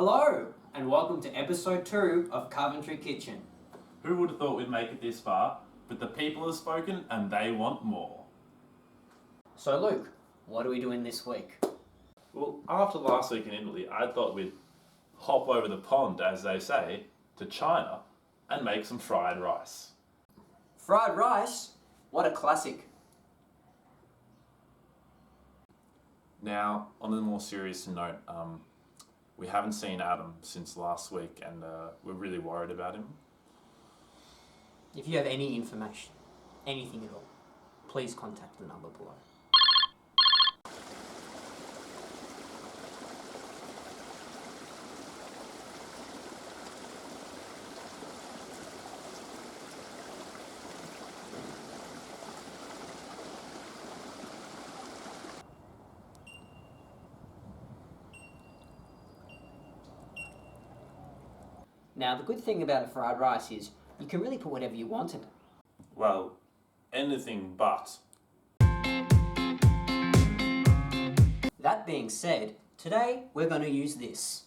Hello, and welcome to episode 2 of Coventry Kitchen. Who would have thought we'd make it this far? But the people have spoken and they want more. So Luke, what are we doing this week? Well, after last week in Italy, I thought we'd hop over the pond, as they say, to China and make some fried rice. Fried rice? What a classic. Now, on a more serious note, we haven't seen Adam since last week and we're really worried about him. If you have any information, anything at all, please contact the number below. Now, the good thing about a fried rice is you can really put whatever you want in it. Well, anything but. That being said, today we're going to use this.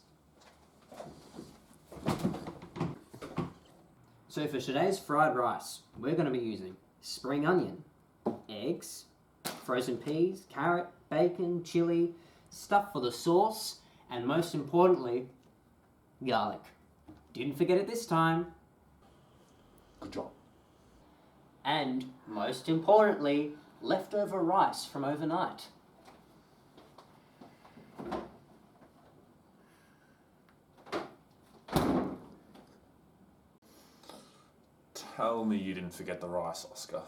So for today's fried rice, we're going to be using spring onion, eggs, frozen peas, carrot, bacon, chili, stuff for the sauce, and most importantly, garlic. Didn't forget it this time. Good job. And most importantly, leftover rice from overnight. Tell me you didn't forget the rice, Oscar.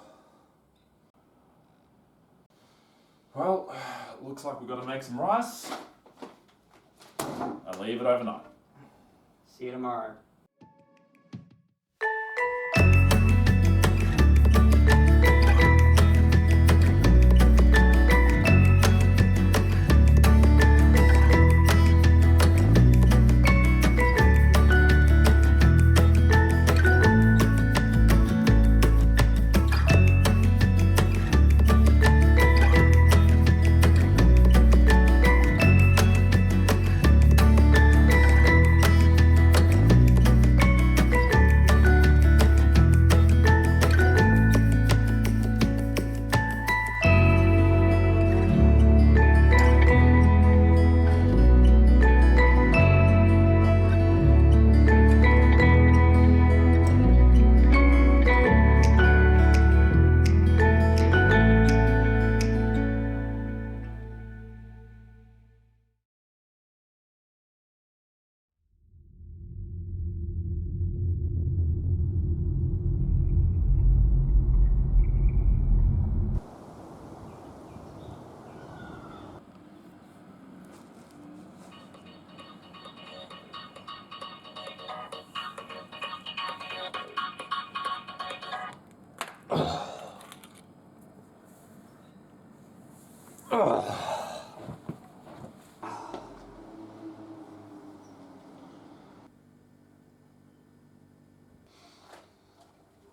Well, looks like we've got to make some rice and leave it overnight. See you tomorrow.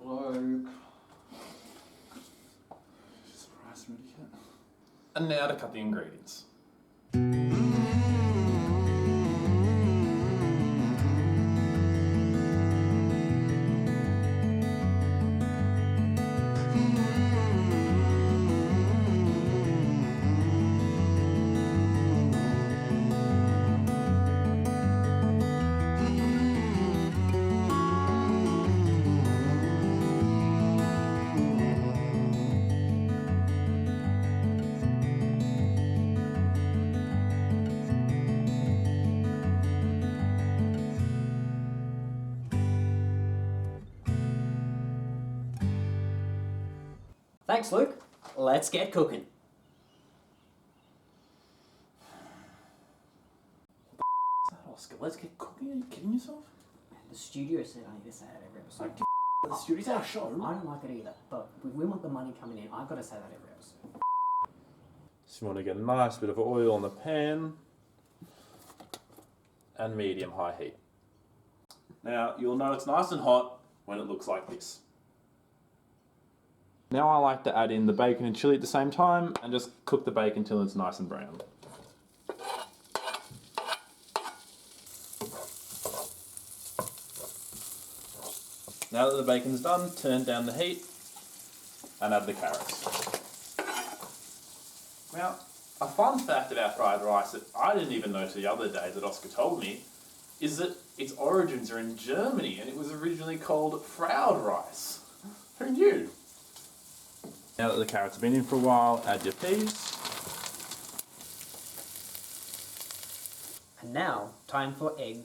Luke. Is the rice ready yet? And now to cut the ingredients. Thanks, Luke. Let's get cooking. Oscar, let's get cooking. Are you kidding yourself? The studio said I need to say that every episode. The studio's our show. I don't like it either, but if we want the money coming in, I've got to say that every episode. So you want to get a nice bit of oil in the pan and medium-high heat. Now, you'll know it's nice and hot when it looks like this. Now I like to add in the bacon and chili at the same time and just cook the bacon till it's nice and brown. Now that the bacon's done, turn down the heat and add the carrots. Now, a fun fact about fried rice that I didn't even know till the other day that Oscar told me is that its origins are in Germany and it was originally called fried rice. Who knew? Now that the carrots have been in for a while, add your peas. And now, time for egg.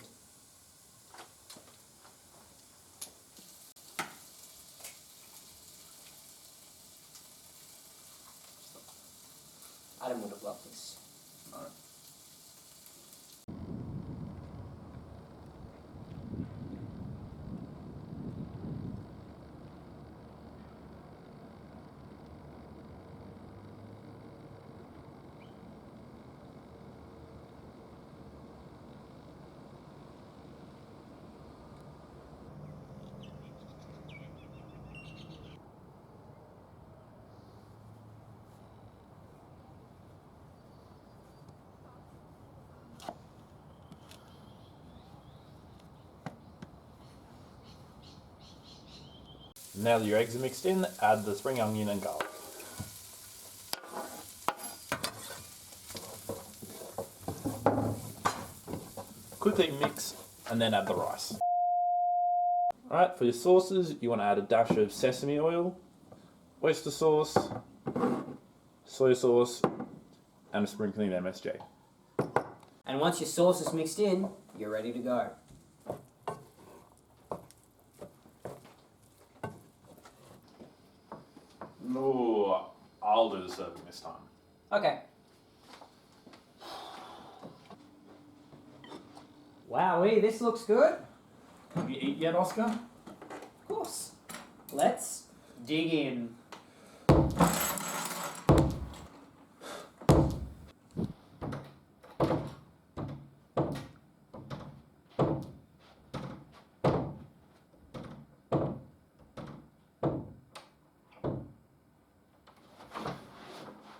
Adam would have loved this. No. Now that your eggs are mixed in, add the spring onion and garlic. Quickly mix and then add the rice. Alright, for your sauces, you want to add a dash of sesame oil, oyster sauce, soy sauce, and a sprinkling of MSG. And once your sauce is mixed in, you're ready to go. Ooh, I'll do the serving this time. Okay. Wowee, this looks good. Have you eat yet, Oscar? Of course. Let's dig in.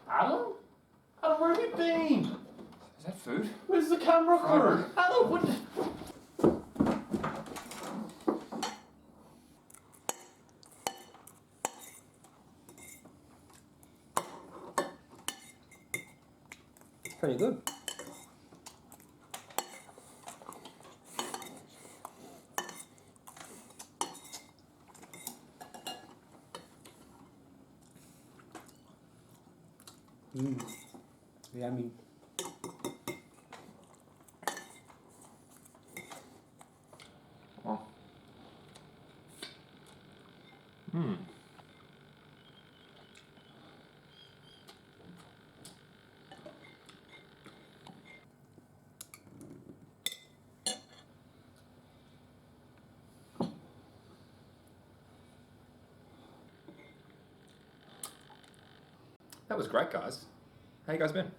Adam? Adam, where have you been? Is that food? Where's the camera crew? Adam, what? It's pretty good. Yummy. Oh. That was great, guys. How you guys been?